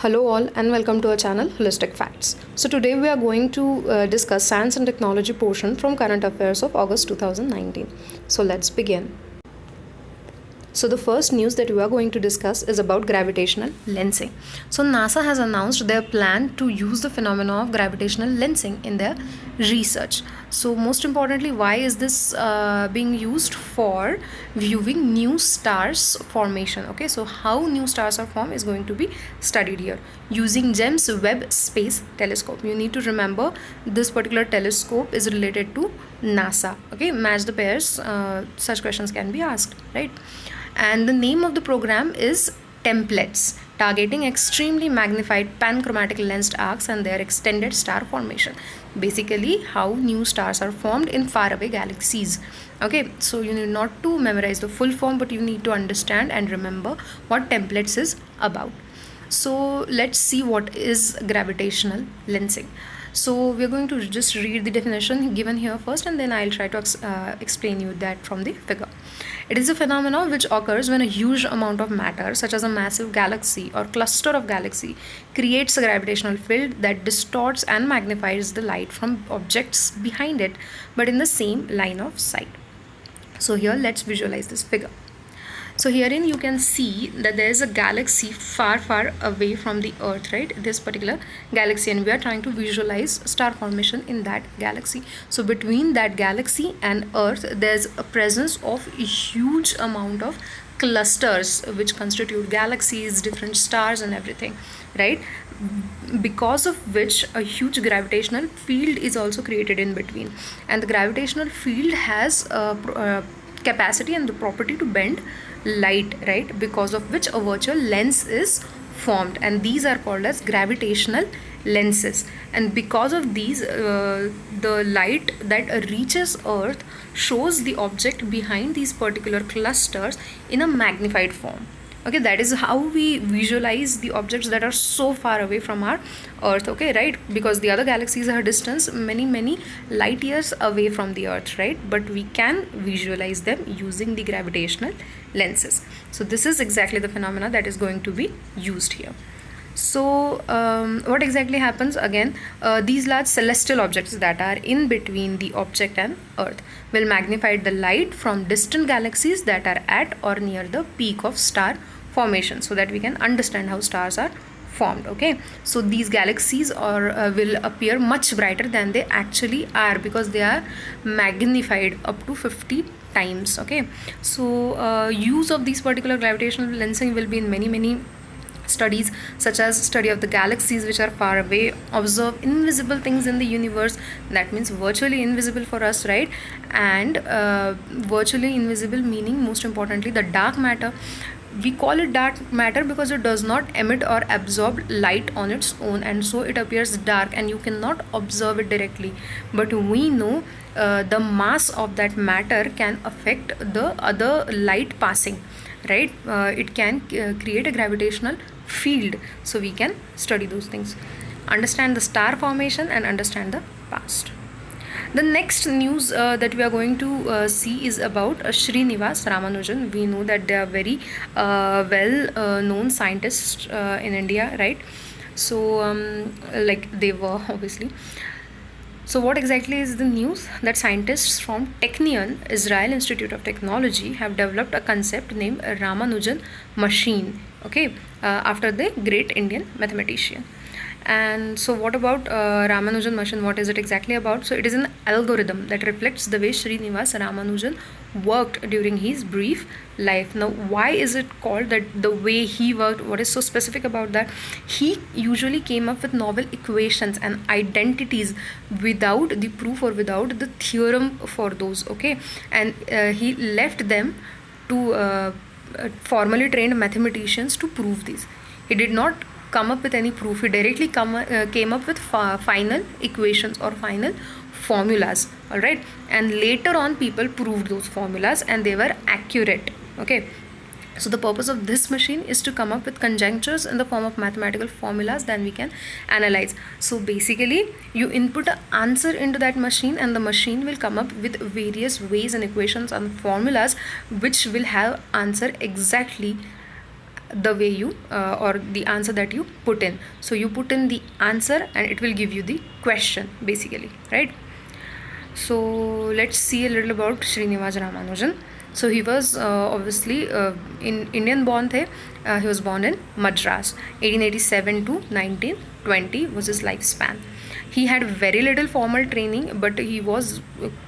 Hello, all, and welcome to our channel Holistic Facts. So, today we are going to discuss science and technology portion from current affairs of August 2019. So, let's begin. So the first news that we are going to discuss is about gravitational lensing. So NASA has announced their plan to use the phenomena of gravitational lensing in their research. So most importantly, why is this being used? For viewing new stars formation. Okay, so how new stars are formed is going to be studied here using James Webb Space Telescope. You need to remember this particular telescope is related to NASA. Okay, match the pairs. Such questions can be asked, right? And the name of the program is Templates, targeting extremely magnified panchromatic lensed arcs and their extended star formation. Basically, how new stars are formed in faraway galaxies. Okay, so you need not to memorize the full form, but you need to understand and remember what Templates is about. So let's see what is gravitational lensing. So we're going to just read the definition given here first, and then I'll try to explain you that from the figure. It is a phenomenon which occurs when a huge amount of matter, such as a massive galaxy or cluster of galaxy, creates a gravitational field that distorts and magnifies the light from objects behind it, but in the same line of sight. So here let's visualize this figure. So herein you can see that there is a galaxy far away from the earth, right? This particular galaxy, and we are trying to visualize star formation in that galaxy. So between that galaxy and earth, there's a presence of a huge amount of clusters which constitute galaxies, different stars and everything, right? Because of which a huge gravitational field is also created in between, and the gravitational field has capacity and the property to bend light, right? Because of which a virtual lens is formed, and these are called as gravitational lenses. And because of these, the light that reaches earth shows the object behind these particular clusters in a magnified form. Okay, that is how we visualize the objects that are so far away from our earth. Okay, right? Because the other galaxies are distance many light years away from the earth, right? But we can visualize them using the gravitational lenses. So this is exactly the phenomena that is going to be used here. So what exactly happens? Again, these large celestial objects that are in between the object and earth will magnify the light from distant galaxies that are at or near the peak of star formation, so that we can understand how stars are formed. Okay, so these galaxies will appear much brighter than they actually are, because they are magnified up to 50 times. Okay, so use of these particular gravitational lensing will be in many studies, such as study of the galaxies which are far away, observe invisible things in the universe, that means virtually invisible for us, right? And virtually invisible meaning, most importantly, the dark matter. We call it dark matter because it does not emit or absorb light on its own, and so it appears dark and you cannot observe it directly. But we know the mass of that matter can affect the other light passing, right? It can create a gravitational field, so we can study those things, understand the star formation and understand the past. The next news that we are going to see is about Srinivas Ramanujan. We know that they are very well known scientists in India, right? So like they were obviously. So what exactly is the news? That scientists from Technion, Israel Institute of Technology, have developed a concept named Ramanujan machine, okay, after the great Indian mathematician. And so what about Ramanujan machine? What is it exactly about? So it is an algorithm that reflects the way Srinivas Ramanujan worked during his brief life. Now, why is it called that, the way he worked? What is so specific about that? He usually came up with novel equations and identities without the proof or without the theorem for those, okay? And he left them to formally trained mathematicians to prove these. He did not come up with any proof. He directly came up with final equations or final formulas, all right? And later on people proved those formulas and they were accurate. Okay, so the purpose of this machine is to come up with conjectures in the form of mathematical formulas, then we can analyze. So basically you input an answer into that machine and the machine will come up with various ways and equations and formulas which will have answer exactly the way you or the answer that you put in. So you put in the answer and it will give you the question basically, right? So let's see a little about Srinivas Ramanujan. So he was obviously in Indian born the. He was born in Madras. 1887 to 1920 was his lifespan. He had very little formal training, but he was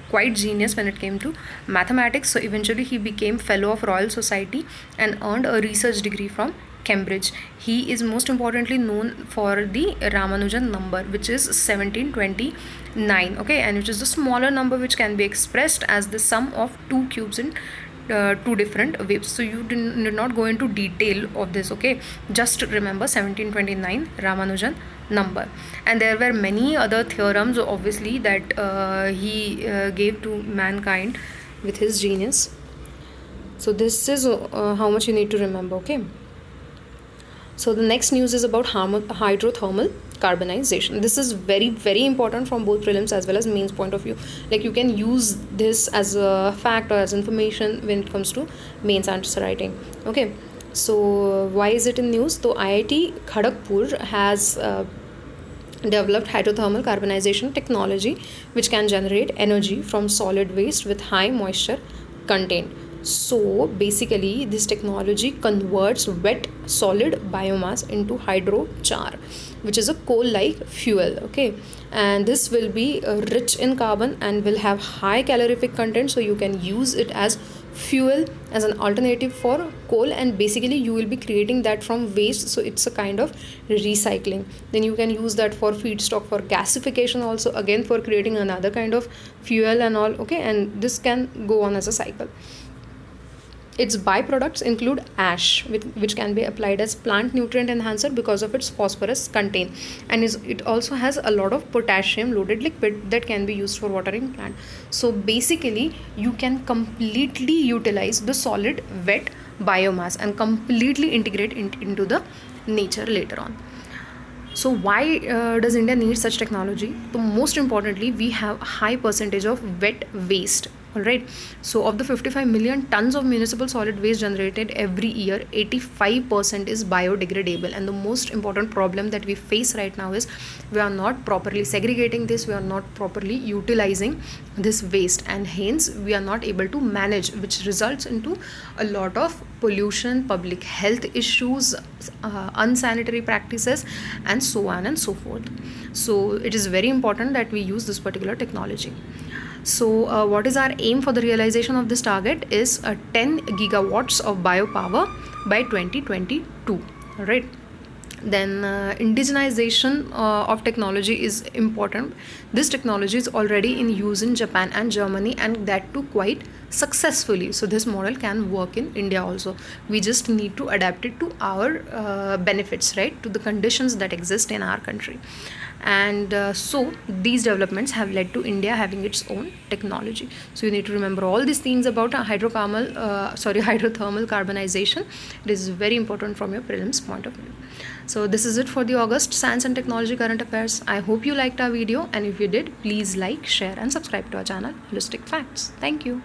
quite genius when it came to mathematics. So eventually he became fellow of Royal Society and earned a research degree from Cambridge. He is most importantly known for the Ramanujan number, which is 1729, okay, and which is the smaller number which can be expressed as the sum of two cubes in two different waves. So you did not go into detail of this, okay, just remember 1729 Ramanujan number. And there were many other theorems obviously that he gave to mankind with his genius. So this is how much you need to remember, okay. So the next news is about hydrothermal carbonization. This is very, very important from both prelims as well as mains point of view. Like you can use this as a fact or as information when it comes to mains answer writing. Okay. So why is it in news? So IIT Kharagpur has developed hydrothermal carbonization technology which can generate energy from solid waste with high moisture content. So basically this technology converts wet solid biomass into hydrochar, which is a coal like fuel, okay, and this will be rich in carbon and will have high calorific content, so you can use it as fuel as an alternative for coal, and basically you will be creating that from waste, so it's a kind of recycling. Then you can use that for feedstock for gasification also, again for creating another kind of fuel and all, okay, and this can go on as a cycle. Its byproducts include ash, which can be applied as plant nutrient enhancer because of its phosphorus content, and it also has a lot of potassium loaded liquid that can be used for watering plant. So basically you can completely utilize the solid wet biomass and completely integrate into the nature later on. So why does India need such technology? So most importantly, we have a high percentage of wet waste. Alright, so of the 55 million tons of municipal solid waste generated every year, 85% is biodegradable, and the most important problem that we face right now is we are not properly segregating this, we are not properly utilizing this waste, and hence we are not able to manage, which results into a lot of pollution, public health issues, unsanitary practices, and so on and so forth. So it is very important that we use this particular technology. So what is our aim for the realization of this target is 10 gigawatts of biopower by 2022. All right. Then indigenization of technology is important. This technology is already in use in Japan and Germany, and that too quite successfully. So this model can work in India also. We just need to adapt it to our benefits, right, to the conditions that exist in our country. And so these developments have led to India having its own technology. So you need to remember all these things about hydrothermal carbonization. It is very important from your prelims point of view. So this is it for the August Science and Technology Current Affairs. I hope you liked our video, and if you did, please like, share and subscribe to our channel Holistic Facts. Thank you.